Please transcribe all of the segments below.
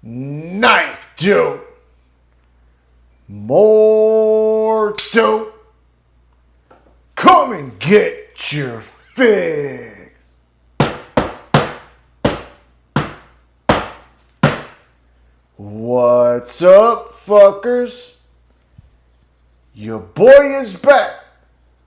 Knife dope. More dope. Come and get your fix. What's up, fuckers? Your boy is back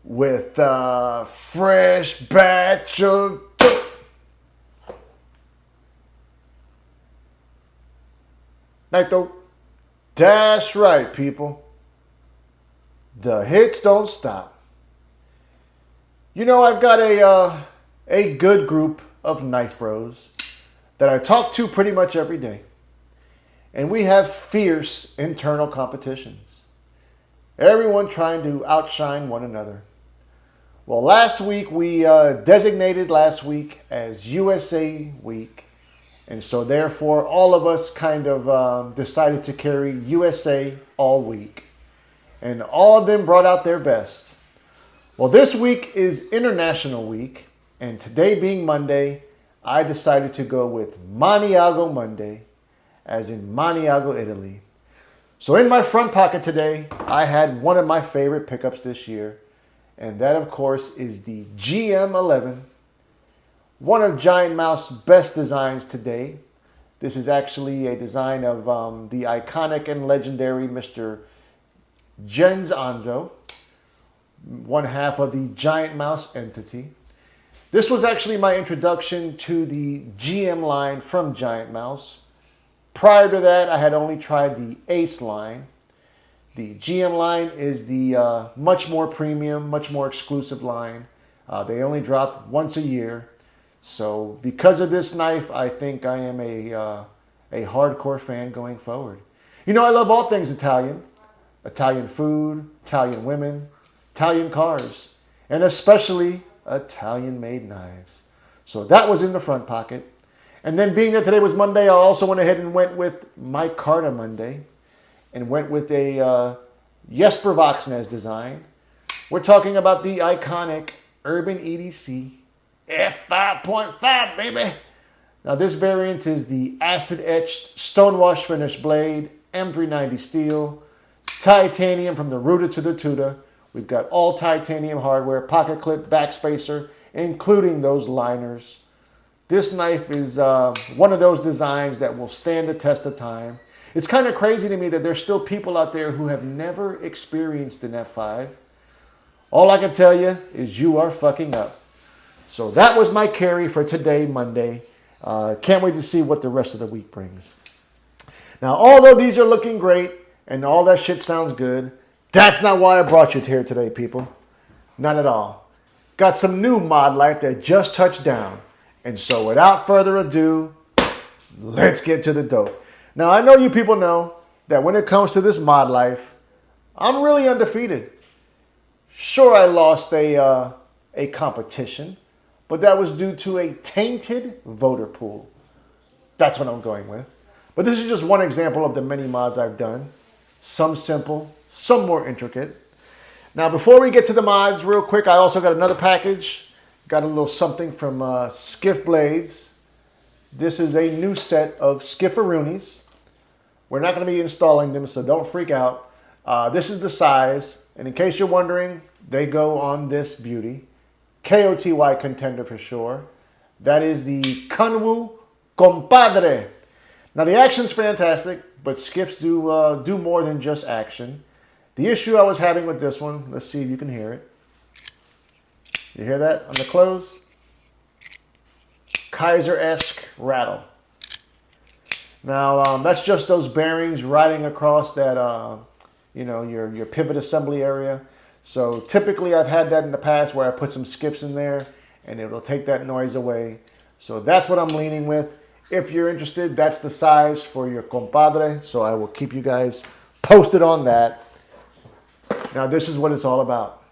with a fresh batch of dope. Knife dope. That's right, people. The hits don't stop. You know, I've got a good group of knife bros that I talk to pretty much every day. And we have fierce internal competitions. Everyone trying to outshine one another. Well, last week we designated last week as USA Week. And so therefore all of us kind of decided to carry USA all week. And all of them brought out their best. Well, this week is International Week. And today being Monday, I decided to go with Maniago Monday, as in Maniago, Italy. So in my front pocket today, I had one of my favorite pickups this year. And that, of course, is the GM11. One of Giant Mouse's best designs today. This is actually a design of the iconic and legendary Mr. Jens Anzo, one half of the Giant Mouse entity. This was actually my introduction to the GM line from Giant Mouse. Prior to that, I had only tried the Ace line. The GM line is the much more premium, much more exclusive line. They only drop once a year. So because of this knife, I think I am a hardcore fan going forward. You know, I love all things Italian. Italian food, Italian women, Italian cars, and especially Italian-made knives. So that was in the front pocket. And then being that today was Monday, I also went ahead and went with my Carta Monday and went with a Jesper Voxnäs design. We're talking about the iconic Urban EDC F5.5, baby. Now this variant is the acid-etched stonewash finish blade, M390 steel, titanium from the rooter to the tutor. We've got all titanium hardware, pocket clip, backspacer, including those liners. This knife is one of those designs that will stand the test of time. It's kind of crazy to me that there's still people out there who have never experienced an F5. All I can tell you is you are fucking up. So that was my carry for today, Monday. Can't wait to see what the rest of the week brings. Now, although these are looking great and all that shit sounds good, that's not why I brought you here today, people. Not at all. Got some new mod life that just touched down. And so without further ado, let's get to the dope. Now, I know you people know that when it comes to this mod life, I'm really undefeated. Sure, I lost a competition, but that was due to a tainted voter pool. That's what I'm going with. But this is just one example of the many mods I've done. Some simple, some more intricate. Now, before we get to the mods, real quick, I also got another package. Got a little something from Skiff Blades. This is a new set of Skiffaroonies. We're not going to be installing them, so don't freak out. This is the size, and in case you're wondering, they go on this beauty. KOTY contender for sure. That is the Kanwu Compadre. Now the action's fantastic, but skiffs do more than just action. The issue I was having with this one, let's see if you can hear it. You hear that on the close? Kaiser-esque rattle. Now that's just those bearings riding across that, your pivot assembly area. So typically I've had that in the past where I put some skiffs in there and it'll take that noise away. So that's what I'm leaning with. If you're interested, that's the size for your compadre. So I will keep you guys posted on that. Now this is what it's all about.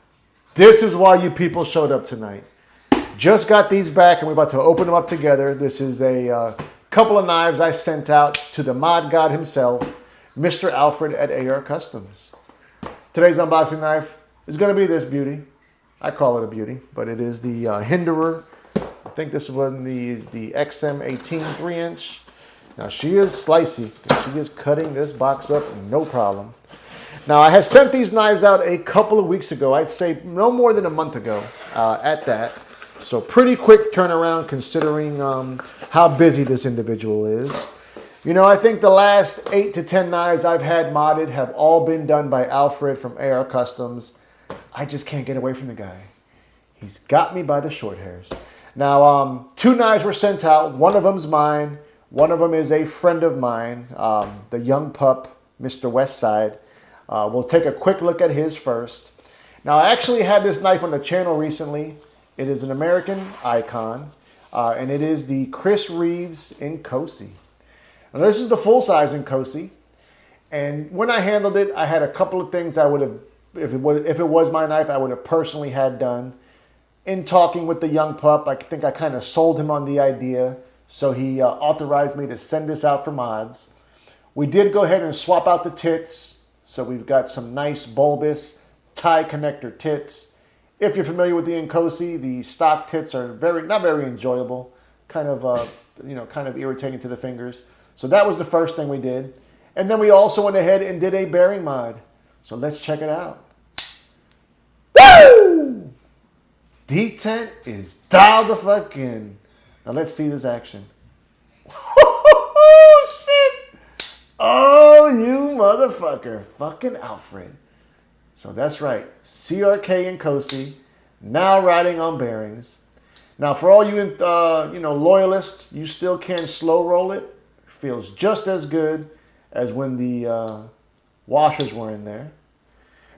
This is why you people showed up tonight. Just got these back and we're about to open them up together. This is a couple of knives I sent out to the mod god himself, Mr. Alfred at AR Customs. Today's unboxing knife is going to be this beauty. I call it a beauty, but it is the Hinderer. I think this one is the XM18 3-inch. Now, she is slicey. She is cutting this box up, no problem. Now, I have sent these knives out a couple of weeks ago. I'd say no more than a month ago at that. So pretty quick turnaround considering how busy this individual is. You know, I think the last 8 to 10 knives I've had modded have all been done by Alfred from AR Customs. I just can't get away from the guy. He's got me by the short hairs. Now, 2 knives were sent out. One of them's mine. One of them is a friend of mine, the young pup, Mr. Westside. We'll take a quick look at his first. Now, I actually had this knife on the channel recently. It is an American icon, and it is the Chris Reeves Nkosi. Now, this is the full size Nkosi, and when I handled it, I had a couple of things I would have, if it was my knife, I would have personally had done. In talking with the young pup, I think I kind of sold him on the idea, so he authorized me to send this out for mods. We did go ahead and swap out the tits, so we've got some nice bulbous tie connector tits. If you're familiar with the Nkosi, the stock tits are not very enjoyable, kind of irritating to the fingers. So that was the first thing we did. And then we also went ahead and did a bearing mod. So let's check it out. Woo! Detent is dialed the fuck in. Now let's see this action. Oh, shit! Oh, you motherfucker. Fucking Alfred. So that's right. CRK Nkosi, now riding on bearings. Now for all you loyalists, you still can slow roll it. Feels just as good as when the washers were in there.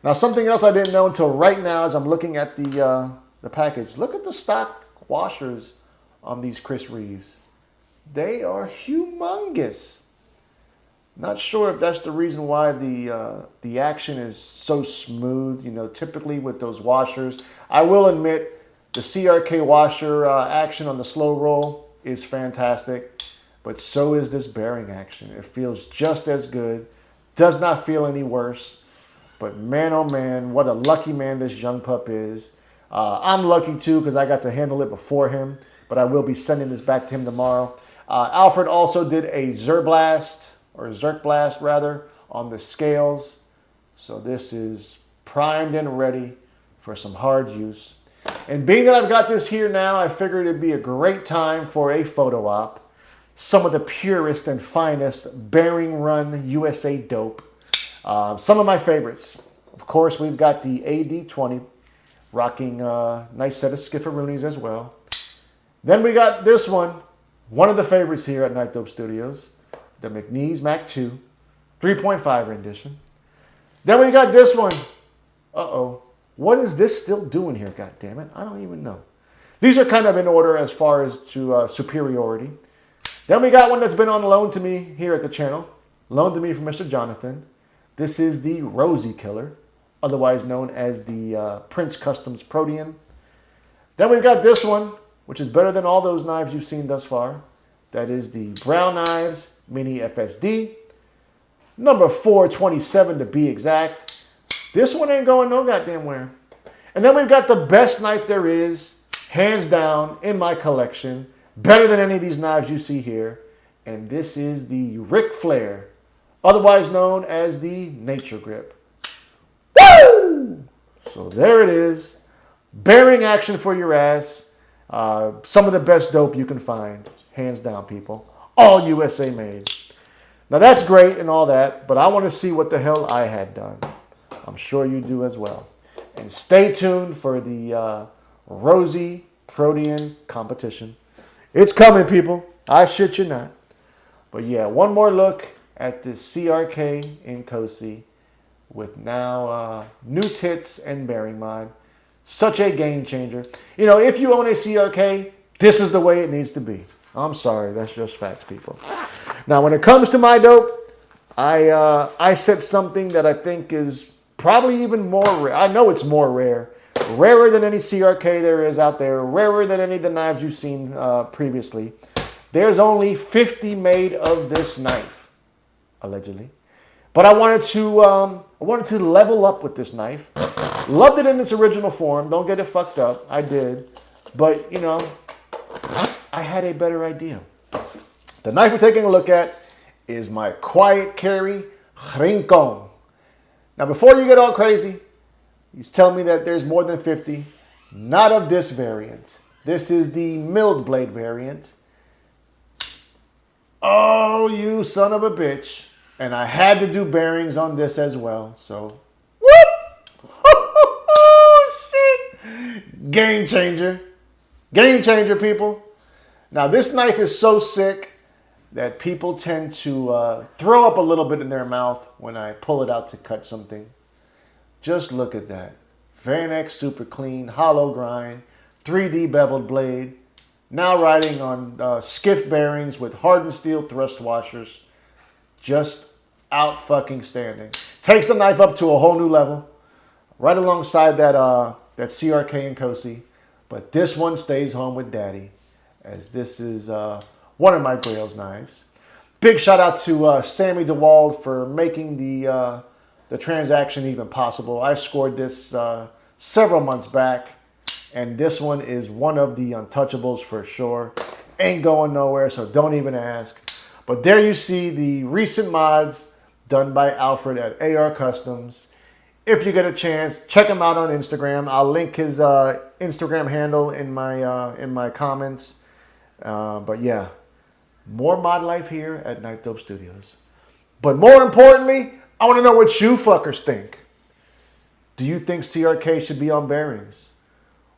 Now, something else I didn't know until right now as I'm looking at the package. Look at the stock washers on these Chris Reeves. They are humongous. Not sure if that's the reason why the action is so smooth. You know, typically with those washers, I will admit the CRK washer action on the slow roll is fantastic. But so is this bearing action. It feels just as good. Does not feel any worse. But man, oh man, what a lucky man this young pup is. I'm lucky too because I got to handle it before him. But I will be sending this back to him tomorrow. Alfred also did a Zerk Blast rather, on the scales. So this is primed and ready for some hard use. And being that I've got this here now, I figured it'd be a great time for a photo op. Some of the purest and finest bearing run USA dope. Some of my favorites. Of course, we've got the AD20, rocking a nice set of skifferoonies as well. Then we got this one of the favorites here at KnifeDope Studios, the McNeese Mac 2, 3.5 rendition. Then we got this one. Uh-oh. What is this still doing here, goddammit? I don't even know. These are kind of in order as far as to superiority. Then we got one that's been on loan to me here at the channel. Loaned to me from Mr. Jonathan. This is the Rosie Killer, otherwise known as the Prince Customs Protean. Then we've got this one, which is better than all those knives you've seen thus far. That is the Brown Knives Mini FSD. Number 427 to be exact. This one ain't going no goddamn where. And then we've got the best knife there is, hands down, in my collection. Better than any of these knives you see here. And this is the Ric Flair, otherwise known as the Nature Grip. Woo! So there it is. Bearing action for your ass. Some of the best dope you can find. Hands down, people. All USA made. Now that's great and all that, but I want to see what the hell I had done. I'm sure you do as well. And stay tuned for the Rosie Protean competition. It's coming, people. I shit you not. But yeah, one more look at this CRK Nkosi with now new tits and bearing mod. Such a game changer. You know, if you own a CRK, this is the way it needs to be. I'm sorry, that's just facts, people. Now, when it comes to my dope, I said something that I think is probably even more rare. I know it's more rare. Rarer than any CRK there is out there. Rarer than any of the knives you've seen previously. There's only 50 made of this knife, allegedly. But I wanted to level up with this knife. Loved it in its original form. Don't get it fucked up. I did. But, you know, I had a better idea. The knife we're taking a look at is my Quiet Carry Rincon. Now, before you get all crazy, you tell me that there's more than 50. Not of this variant. This is the milled blade variant. Oh, you son of a bitch. And I had to do bearings on this as well. So, whoop! Oh, shit! Game changer. Game changer, people. Now, this knife is so sick that people tend to throw up a little bit in their mouth when I pull it out to cut something. Just look at that. Van X super clean, hollow grind, 3D beveled blade. Now riding on skiff bearings with hardened steel thrust washers. Just out fucking standing. Takes the knife up to a whole new level. Right alongside that CRK and Cosi. But this one stays home with daddy, as this is one of my Grails knives. Big shout out to Sammy DeWald for making the transaction even possible. I scored this several months back, and this one is one of the untouchables for sure. Ain't going nowhere, so don't even ask. But there you see the recent mods done by Alfred at AR Customs. If you get a chance, check him out on Instagram. I'll link his Instagram handle in my comments. But yeah, more mod life here at KnifeDope Studios. But more importantly, I want to know what you fuckers think. Do you think CRK should be on bearings?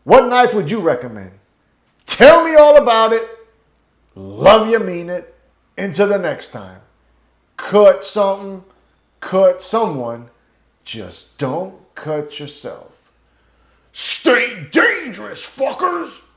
What knife would you recommend? Tell me all about it. Love you, mean it. Until the next time. Cut something, cut someone. Just don't cut yourself. Stay dangerous, fuckers!